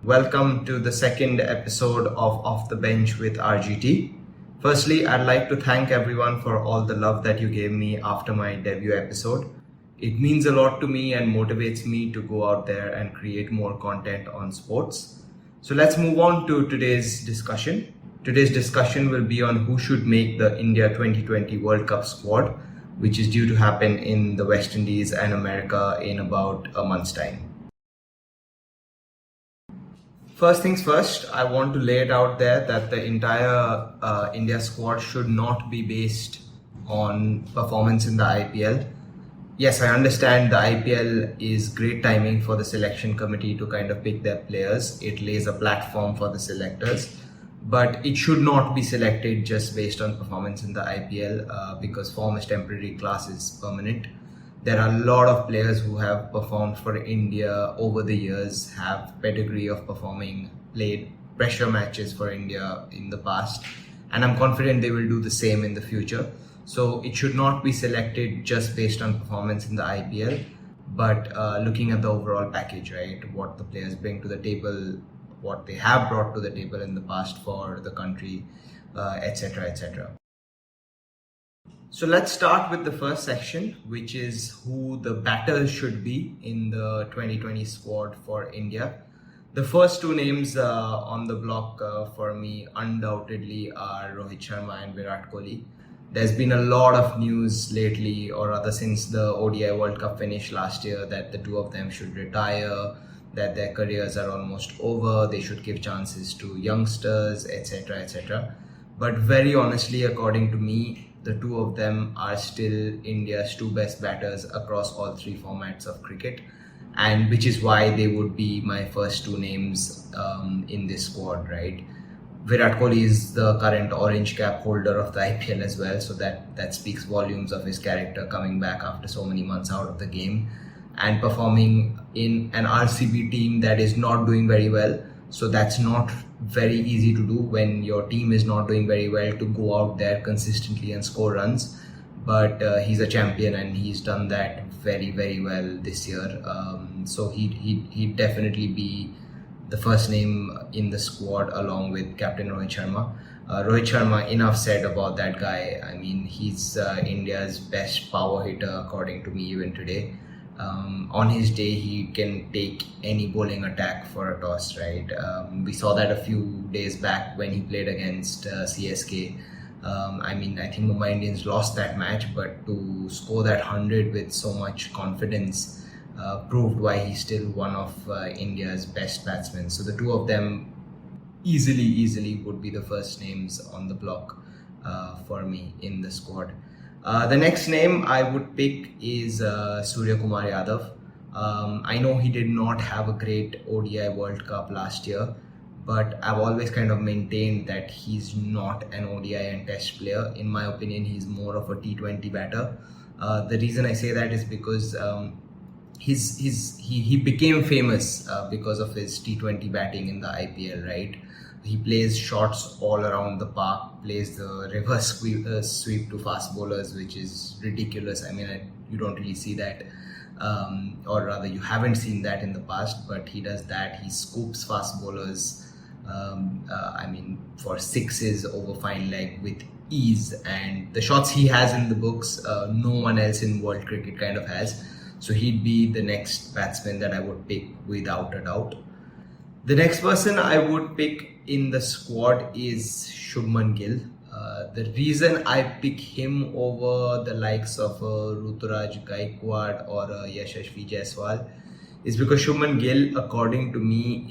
Welcome to the second episode of Off the Bench with RGT. Firstly, I'd like to thank everyone for all the love that you gave me after my debut episode. It means a lot to me and motivates me to go out there and create more content on sports. So let's move on to today's discussion. Today's discussion will be on who should make the India 2020 World Cup squad, which is due to happen in the West Indies and America in about a month's time. First things first, I want to lay it out there that the entire India squad should not be based on performance in the IPL. Yes, I understand the IPL is great timing for the selection committee to kind of pick their players. It lays a platform for the selectors, but it should not be selected just based on performance in the IPL because form is temporary, class is permanent. There are a lot of players who have performed for India over the years, have pedigree of performing, played pressure matches for India in the past, and I'm confident they will do the same in the future. So it should not be selected just based on performance in the IPL, but looking at the overall package, right? What the players bring to the table, what they have brought to the table in the past for the country, etc., etc. So let's start with the first section, which is who the batters should be in the 2020 squad for India. The first two names on the block for me undoubtedly are Rohit Sharma and Virat Kohli. There's been a lot of news lately, or rather since the ODI World Cup finished last year, that the two of them should retire, that their careers are almost over, they should give chances to youngsters, etc., etc. But very honestly, according to me, the two of them are still India's two best batters across all three formats of cricket, and which is why they would be my first two names in this squad, right? Virat Kohli is the current orange cap holder of the IPL as well, so that speaks volumes of his character coming back after so many months out of the game and performing in an RCB team that is not doing very well. So that's not very easy to do when your team is not doing very well, to go out there consistently and score runs. But he's a champion and he's done that very, very well this year. So he'd definitely be the first name in the squad along with Captain Rohit Sharma. Rohit Sharma, enough said about that guy. I mean, he's India's best power hitter according to me even today. On his day, he can take any bowling attack for a toss, right? We saw that a few days back when he played against CSK. I think Mumbai Indians lost that match, but to score that 100 with so much confidence proved why he's still one of India's best batsmen. So the two of them easily would be the first names on the block for me in the squad. The next name I would pick is Surya Kumar Yadav. I know he did not have a great ODI World Cup last year, but I've always kind of maintained that he's not an ODI and Test player. In my opinion, he's more of a T20 batter. The reason I say that is because he became famous because of his T20 batting in the IPL, right? He plays shots all around the park, plays the reverse sweep to fast bowlers, which is ridiculous. I mean, you don't really see that, or rather you haven't seen that in the past, but he does that. He scoops fast bowlers, for sixes over fine leg with ease, and the shots he has in the books, no one else in world cricket kind of has. So he'd be the next batsman that I would pick without a doubt. The next person I would pick in the squad is Shubman Gill. The reason I pick him over the likes of Ruturaj Gaikwad or Yashasvi Jaiswal is because Shubman Gill, according to me,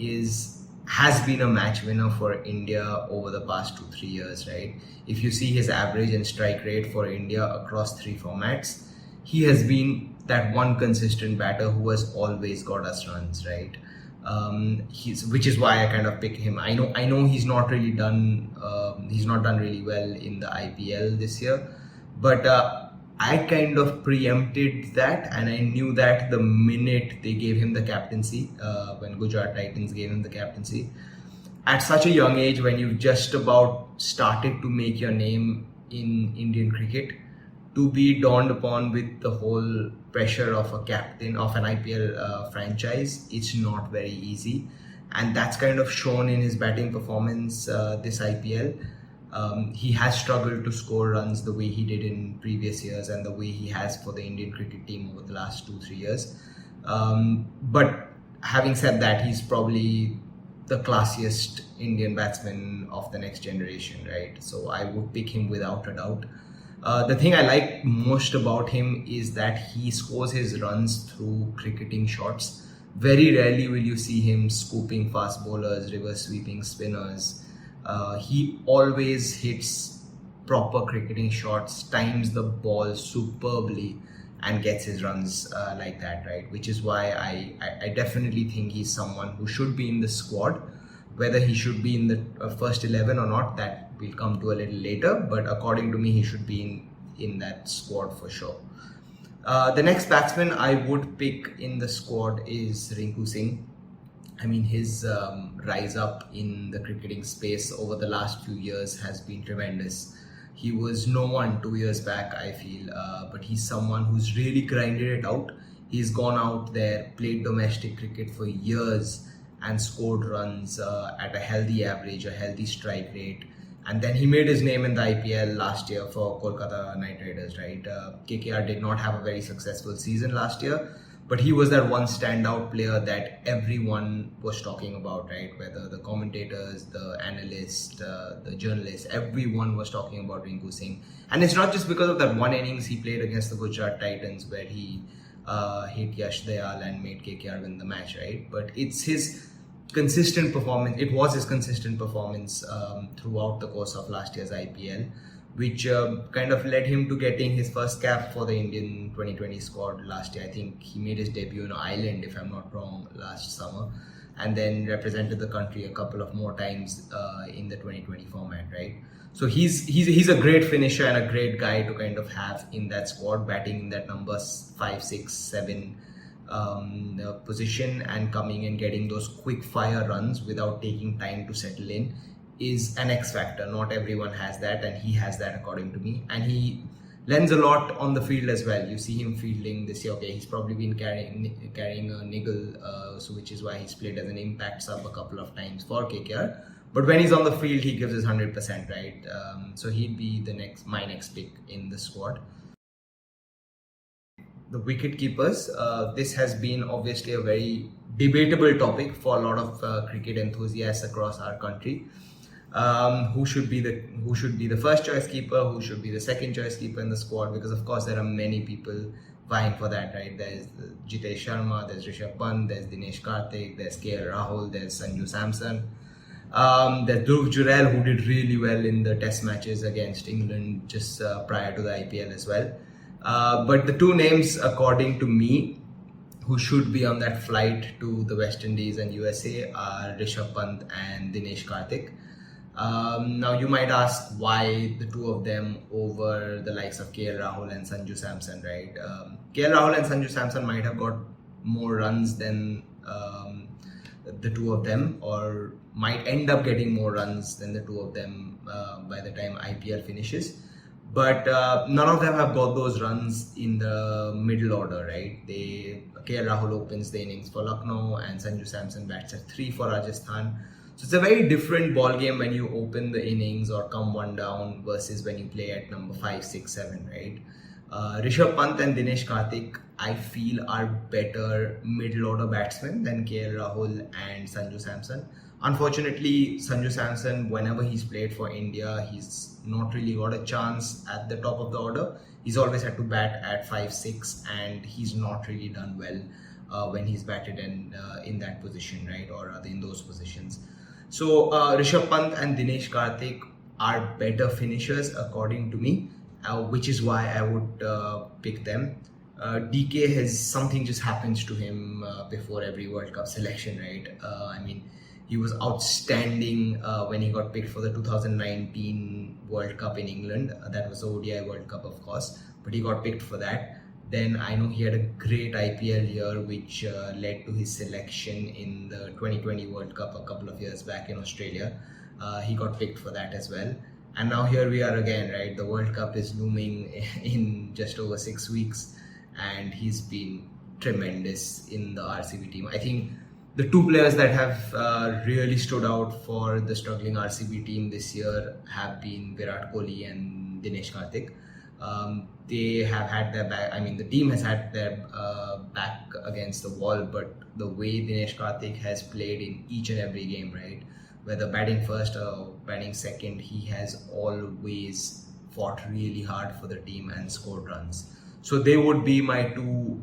has been a match winner for India over the past 2-3 years, right? If you see his average and strike rate for India across three formats, he has been that one consistent batter who has always got us runs, right? Which is why I kind of pick him. I know he's not really done really well in the IPL this year, but I kind of preempted that, and I knew that the minute they gave him the captaincy, when Gujarat Titans gave him the captaincy, at such a young age, when you've just about started to make your name in Indian cricket, to be dawned upon with the whole pressure of a captain of an IPL franchise, it's not very easy. and that's kind of shown in his batting performance this IPL. He has struggled to score runs the way he did in previous years and the way he has for the Indian cricket team over the last 2-3 years. But having said that, he's probably the classiest Indian batsman of the next generation, right? So I would pick him without a doubt. The thing I like most about him is that he scores his runs through cricketing shots. Very rarely will you see him scooping fast bowlers, reverse sweeping spinners. He always hits proper cricketing shots, times the ball superbly, and gets his runs like that, right? Which is why I definitely think he's someone who should be in the squad. Whether he should be in the first 11 or not, that we'll come to a little later. But according to me, he should be in that squad for sure. The next batsman I would pick in the squad is Rinku Singh. I mean, his rise up in the cricketing space over the last few years has been tremendous. He was no one 2 years back, I feel, but he's someone who's really grinded it out. He's gone out there, played domestic cricket for years and scored runs at a healthy average, a healthy strike rate. And then he made his name in the IPL last year for Kolkata Knight Riders, right? KKR did not have a very successful season last year, but he was that one standout player that everyone was talking about, right? Whether the commentators, the analysts, the journalists, everyone was talking about Rinku Singh. And it's not just because of that one innings he played against the Gujarat Titans where he hit Yash Dayal and made KKR win the match, right? But it's his consistent performance. It was his consistent performance throughout the course of last year's IPL, which kind of led him to getting his first cap for the Indian 2020 squad last year. I think he made his debut in Ireland, if I'm not wrong, last summer, and then represented the country a couple of more times in the 2020 format, right? So he's a great finisher and a great guy to kind of have in that squad, batting in that number 5, 6, 7 position and coming and getting those quick fire runs without taking time to settle in is an X factor. Not everyone has that, and he has that according to me. And he lends a lot on the field as well. You see him fielding this year. Okay, he's probably been carrying a niggle, so which is why he's played as an impact sub a couple of times for KKR. But when he's on the field, he gives his 100%, right? So he'd be my next pick in the squad. The wicket keepers. This has been obviously a very debatable topic for a lot of cricket enthusiasts across our country. Who should be the first choice keeper? Who should be the second choice keeper in the squad? Because of course there are many people vying for that, right? There's Jitesh Sharma, there's Rishabh Pant, there's Dinesh Karthik, there's KL Rahul, there's Sanju Samson. There's Dhruv Jurel, who did really well in the test matches against England just prior to the IPL as well. But the two names, according to me, who should be on that flight to the West Indies and USA are Rishabh Pant and Dinesh Karthik. Now you might ask why the two of them over the likes of KL Rahul and Sanju Samson, right? KL Rahul and Sanju Samson might have got more runs than the two of them, or might end up getting more runs than the two of them by the time IPL finishes. But none of them have got those runs in the middle order, right? KL Rahul opens the innings for Lucknow and Sanju Samson bats at 3 for Rajasthan. So it's a very different ball game when you open the innings or come one down versus when you play at number 5, 6, 7, right? Rishabh Pant and Dinesh Karthik, I feel, are better middle order batsmen than KL Rahul and Sanju Samson. Unfortunately, Sanju Samson, whenever he's played for India, he's not really got a chance at the top of the order. He's always had to bat at 5, 6, and he's not really done well when he's batted in that position, right, or rather in those positions. So Rishabh Pant and Dinesh Karthik are better finishers according to me, which is why I would pick them. DK has something just happens to him before every World Cup selection, right? I mean, he was outstanding when he got picked for the 2019 World Cup in England. That was the ODI World Cup, of course, but he got picked for that. Then I know he had a great IPL year, which led to his selection in the 2020 World Cup a couple of years back in Australia. He got picked for that as well. And now here we are again, right? The World Cup is looming in just over 6 weeks, and he's been tremendous in the RCB team. I think The two players that have really stood out for the struggling RCB team this year have been Virat Kohli and Dinesh Karthik. They have had their back. I mean, the team has had their back against the wall, but the way Dinesh Karthik has played in each and every game, right? Whether batting first or batting second, he has always fought really hard for the team and scored runs. So they would be my two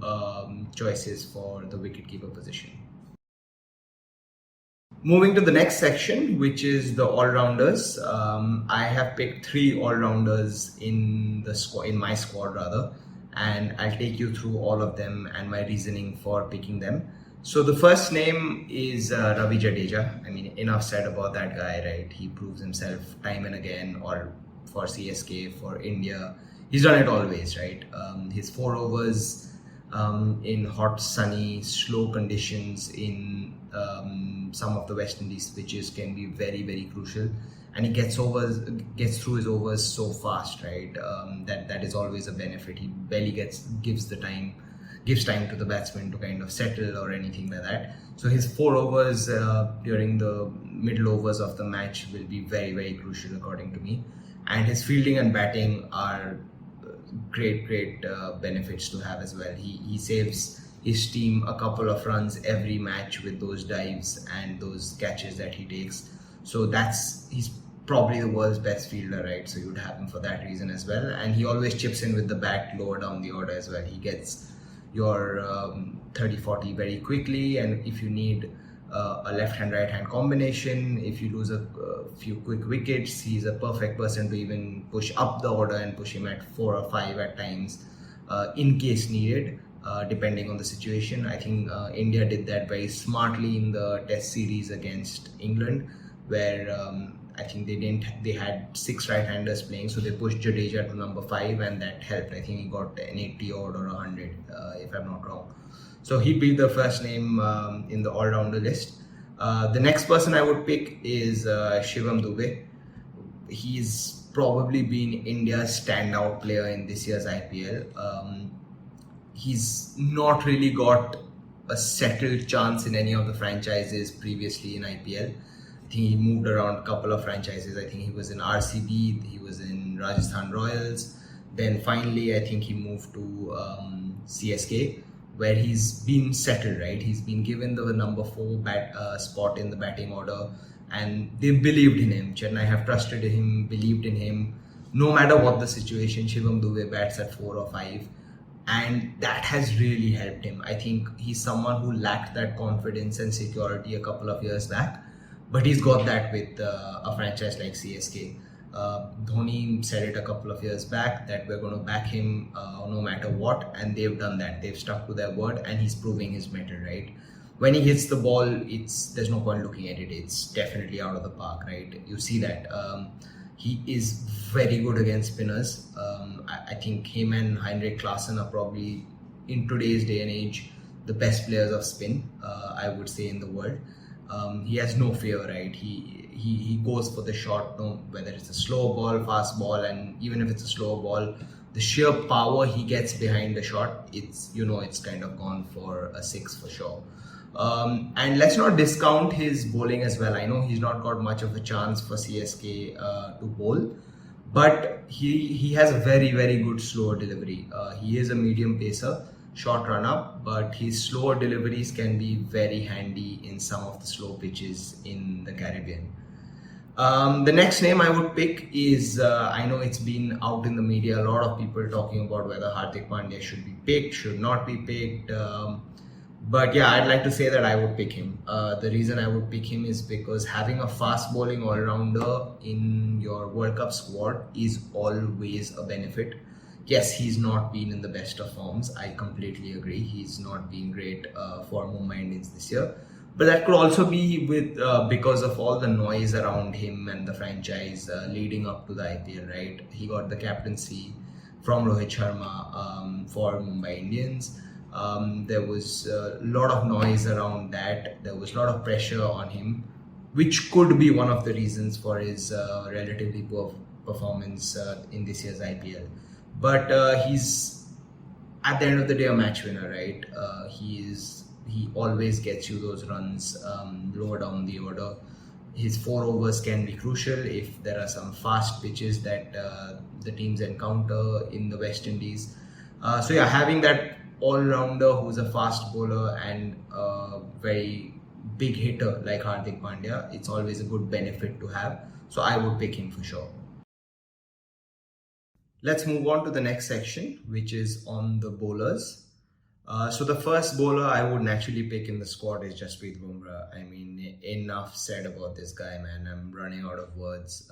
choices for the wicket-keeper position. Moving to the next section, which is the all-rounders. I have picked 3 all-rounders in the squad, in my squad rather, and I'll take you through all of them and my reasoning for picking them. So the first name is Ravi Jadeja. I mean, enough said about that guy, right? He proves himself time and again, or for CSK, for India. He's done it always, right? His 4 overs in hot, sunny, slow conditions in some of the West Indies pitches can be very, very crucial, and he gets through his overs so fast, right? That is always a benefit. He barely gives time to the batsman to kind of settle or anything like that. So his 4 overs during the middle overs of the match will be very, very crucial according to me, and his fielding and batting are great benefits to have as well. He saves his team a couple of runs every match with those dives and those catches that he takes. So he's probably the world's best fielder, right? So you'd have him for that reason as well. And he always chips in with the bat lower down the order as well. He gets your 30-40 very quickly, and if you need a left-hand right-hand combination, if you lose a few quick wickets, he's a perfect person to even push up the order and push him at 4 or 5 at times in case needed, depending on the situation. I think India did that very smartly in the test series against England, where I think they had 6 right-handers playing, so they pushed Jadeja to number 5, and that helped. I think he got an 80 odd or 100 if I'm not wrong. So he'd be the first name in the all-rounder list. The next person I would pick is Shivam Dube. He's probably been India's standout player in this year's IPL. He's not really got a settled chance in any of the franchises previously in IPL. I think he moved around a couple of franchises. I think he was in RCB, he was in Rajasthan Royals. Then finally, I think he moved to CSK, where he's been settled, right? He's been given the number 4 spot in the batting order, and they believed in him. Chennai have trusted him, believed in him. No matter what the situation, Shivam Dube bats at 4 or 5, and that has really helped him. I think he's someone who lacked that confidence and security a couple of years back, but he's got that with a franchise like CSK. Dhoni said it a couple of years back that we're going to back him no matter what, and they've done that. They've stuck to their word, and he's proving his mettle, right? When he hits the ball, there's no point looking at it. It's definitely out of the park, right? You see that. He is very good against spinners. I think him and Heinrich Klaasen are probably, in today's day and age, the best players of spin, I would say, in the world. He has no fear, right? He goes for the shot, whether it's a slow ball, fast ball, and even if it's a slow ball, the sheer power he gets behind the shot, it's kind of gone for a 6 for sure. And let's not discount his bowling as well. I know he's not got much of a chance for CSK to bowl, but he has a very, very good slower delivery. He is a medium pacer, short run up, but his slower deliveries can be very handy in some of the slow pitches in the Caribbean. The next name I would pick is, I know it's been out in the media, a lot of people talking about whether Hardik Pandya should be picked, should not be picked. But yeah, I'd like to say that I would pick him. The reason I would pick him is because having a fast bowling all-rounder in your World Cup squad is always a benefit. Yes, he's not been in the best of forms. I completely agree. He's not been great for Mumbai Indians this year. But that could also be because of all the noise around him and the franchise leading up to the IPL, right? He got the captaincy from Rohit Sharma for Mumbai Indians. There was a lot of noise around that. There was a lot of pressure on him, which could be one of the reasons for his relatively poor performance in this year's IPL. But he's, at the end of the day, a match winner, right? He is he always gets you those runs lower down the order. His 4 overs can be crucial if there are some fast pitches that the teams encounter in the West Indies. So yeah, having that all-rounder who's a fast bowler and a very big hitter like Hardik Pandya, it's always a good benefit to have. So I would pick him for sure. Let's move on to the next section, which is on the bowlers. So the first bowler I would naturally pick in the squad is Jasprit Bumrah. I mean, enough said about this guy, man. I'm running out of words.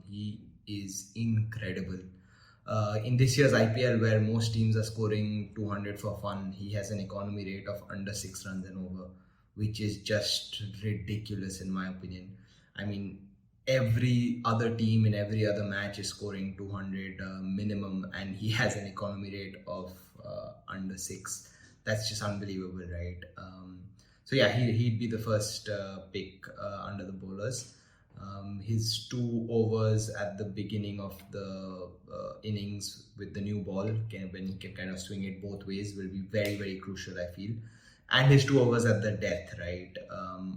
He is incredible. In this year's IPL, where most teams are scoring 200 for fun, he has an economy rate of under 6 runs and over, which is just ridiculous in my opinion. I mean, every other team in every other match is scoring 200 minimum, and he has an economy rate of under 6. That's just unbelievable, right? So yeah, he'd be the first pick under the bowlers. His 2 overs at the beginning of the innings with the new ball, when he can kind of swing it both ways, will be very, very crucial, I feel. And his 2 overs at the death, right?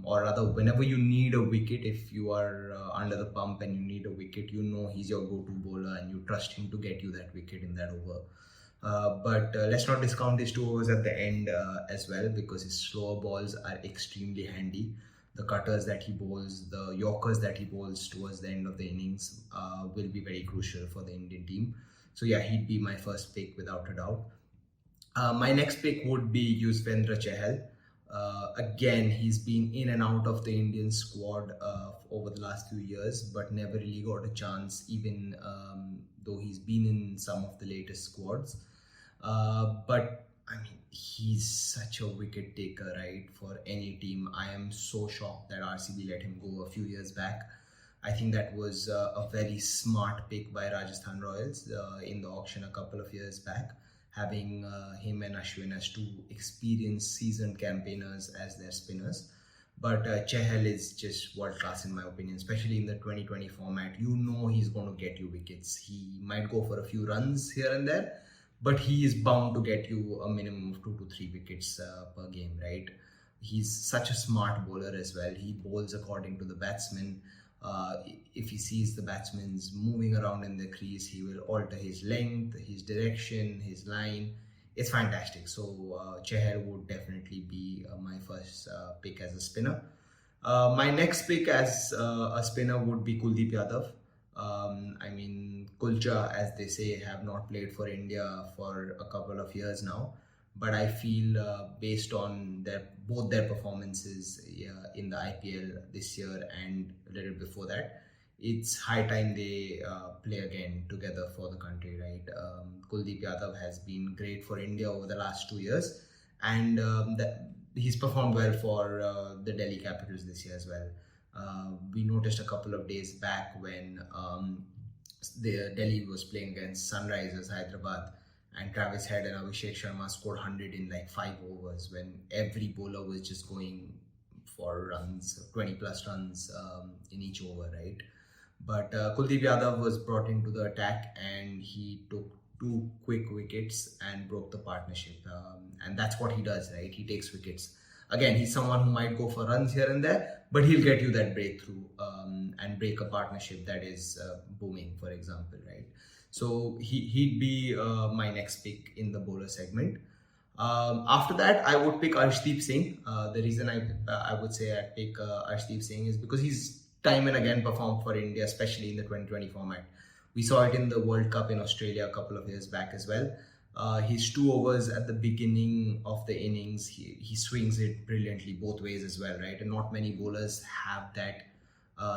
Or rather, whenever you need a wicket, if you are under the pump and you need a wicket, you know he's your go-to bowler and you trust him to get you that wicket in that over. But let's not discount his 2 overs at the end as well, because his slower balls are extremely handy. The cutters that he bowls, the Yorkers that he bowls towards the end of the innings will be very crucial for the Indian team. So yeah, he'd be my first pick without a doubt. My next pick would be Yuzvendra Chahal. Again, he's been in and out of the Indian squad over the last few years, but never really got a chance, even though he's been in some of the latest squads. But I mean, he's such a wicket taker, right? For any team. I am so shocked that RCB let him go a few years back. I think that was a very smart pick by Rajasthan Royals in the auction a couple of years back, having him and Ashwin as two experienced, seasoned campaigners as their spinners. But Chahal is just world class in my opinion, especially in the 2020 format. You know he's going to get you wickets. He might go for a few runs here and there, but he is bound to get you a minimum of 2 to 3 wickets per game, right? He's such a smart bowler as well. He bowls according to the batsmen. If he sees the batsmen moving around in the crease, he will alter his length, his direction, his line. It's fantastic. So Chahal would definitely be my first pick as a spinner. My next pick as a spinner would be Kuldeep Yadav. I mean, Kulcha, as they say, have not played for India for a couple of years now. But I feel based on both their performances in the IPL this year and a little before that, it's high time they play again together for the country, right? Kuldeep Yadav has been great for India over the last 2 years, and he's performed well for the Delhi Capitals this year as well. We noticed a couple of days back when Delhi was playing against Sunrisers Hyderabad, and Travis Head and Abhishek Sharma scored 100 in like 5 overs when every bowler was just going for runs, 20 plus runs in each over, right? But Kuldeep Yadav was brought into the attack and he took 2 quick wickets and broke the partnership. And that's what he does, right? He takes wickets. Again, he's someone who might go for runs here and there, but he'll get you that breakthrough and break a partnership that is booming, for example, right? So he'd be my next pick in the bowler segment. After that, I would pick Arshdeep Singh. The reason I would say I'd pick Arshdeep Singh is because he's time and again performed for India, especially in the 2020 format. We saw it in the World Cup in Australia a couple of years back as well. His 2 overs at the beginning of the innings, he swings it brilliantly both ways as well, right? And not many bowlers have that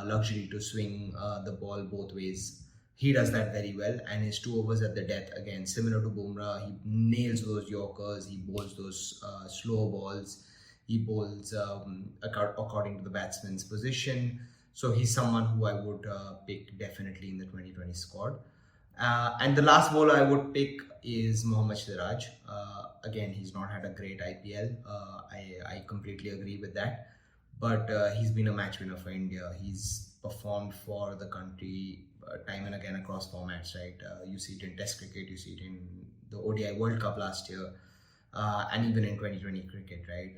luxury to swing the ball both ways. He does that very well, and his 2 overs at the death, again, similar to Bumrah, he nails those Yorkers, he bowls those slow balls, he bowls according to the batsman's position. So he's someone who I would pick definitely in the 2020 squad. And the last bowler I would pick is Mohammad Siraj. Again, he's not had a great IPL. I completely agree with that. But he's been a match winner for India. He's performed for the country time and again across formats, right? You see it in Test cricket, you see it in the ODI World Cup last year. and even in 2020 cricket, right?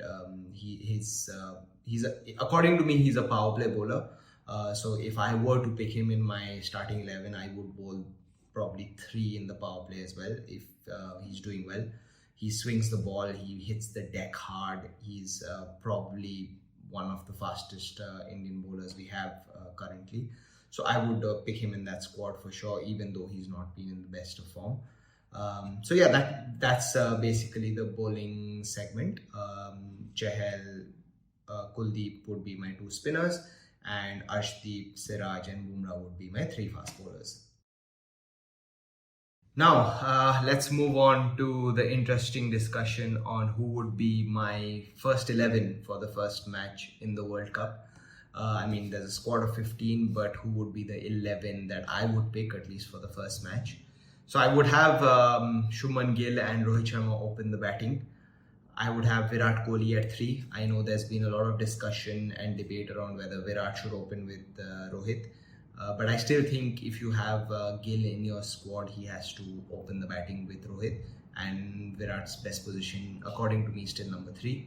According to me, he's a power play bowler. So if I were to pick him in my starting 11, I would bowl probably 3 in the power play as well if he's doing well. He swings the ball, he hits the deck hard. He's probably one of the fastest Indian bowlers we have currently. So I would pick him in that squad for sure, even though he's not been in the best of form. So yeah, that's basically the bowling segment. Chahal, Kuldeep would be my 2 spinners, and Arshdeep, Siraj, and Bumrah would be my 3 fast bowlers. Now, let's move on to the interesting discussion on who would be my first 11 for the first match in the World Cup. I mean, there's a squad of 15, but who would be the 11 that I would pick, at least for the first match? So I would have Shubman Gill and Rohit Sharma open the batting. I would have Virat Kohli at 3. I know there's been a lot of discussion and debate around whether Virat should open with Rohit. But I still think if you have Gill in your squad, he has to open the batting with Rohit. And Virat's best position, according to me, is still number 3.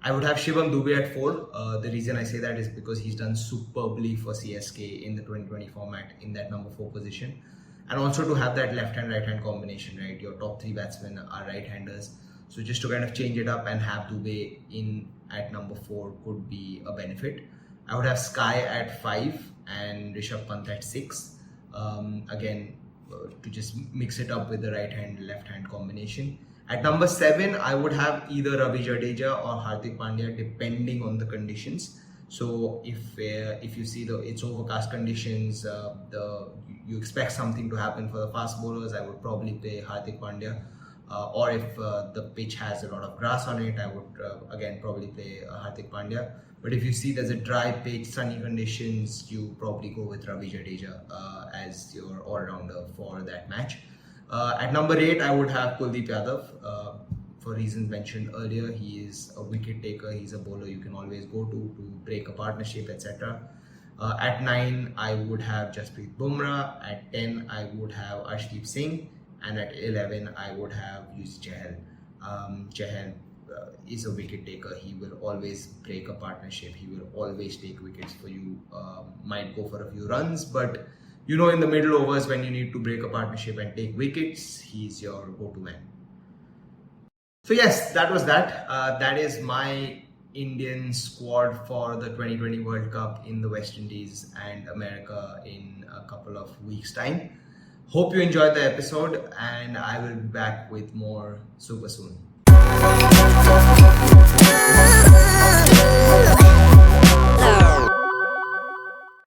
I would have Shivam Dube at 4. The reason I say that is because he's done superbly for CSK in the 2020 format in that number 4 position. And also to have that left-hand, right-hand combination, right? Your top 3 batsmen are right-handers. So just to kind of change it up and have Dube in at number 4 could be a benefit. I would have Sky at 5 and Rishabh Pant at 6. Again, to just mix it up with the right-hand, left-hand combination. At number 7, I would have either Ravi Jadeja or Hardik Pandya, depending on the conditions. So if you see it's overcast conditions, you expect something to happen for the fast bowlers, I would probably play Hardik Pandya. Or if the pitch has a lot of grass on it, I would again probably play Hardik Pandya. But if you see there's a dry pitch, sunny conditions, you probably go with Ravi Jadeja as your all-rounder for that match. At number 8, I would have Kuldeep Yadav. For reasons mentioned earlier, he is a wicket taker. He's a bowler you can always go to break a partnership, etc. At 9, I would have Jasprit Bumrah. At 10, I would have Arshdeep Singh. And at 11, I would have used Chahal. Chahal is a wicket taker. He will always break a partnership. He will always take wickets for you. Might go for a few runs, but in the middle overs when you need to break a partnership and take wickets, he's your go-to man. So yes, that was that. That is my Indian squad for the 2020 World Cup in the West Indies and America in a couple of weeks' time. Hope you enjoyed the episode, and I will be back with more super soon.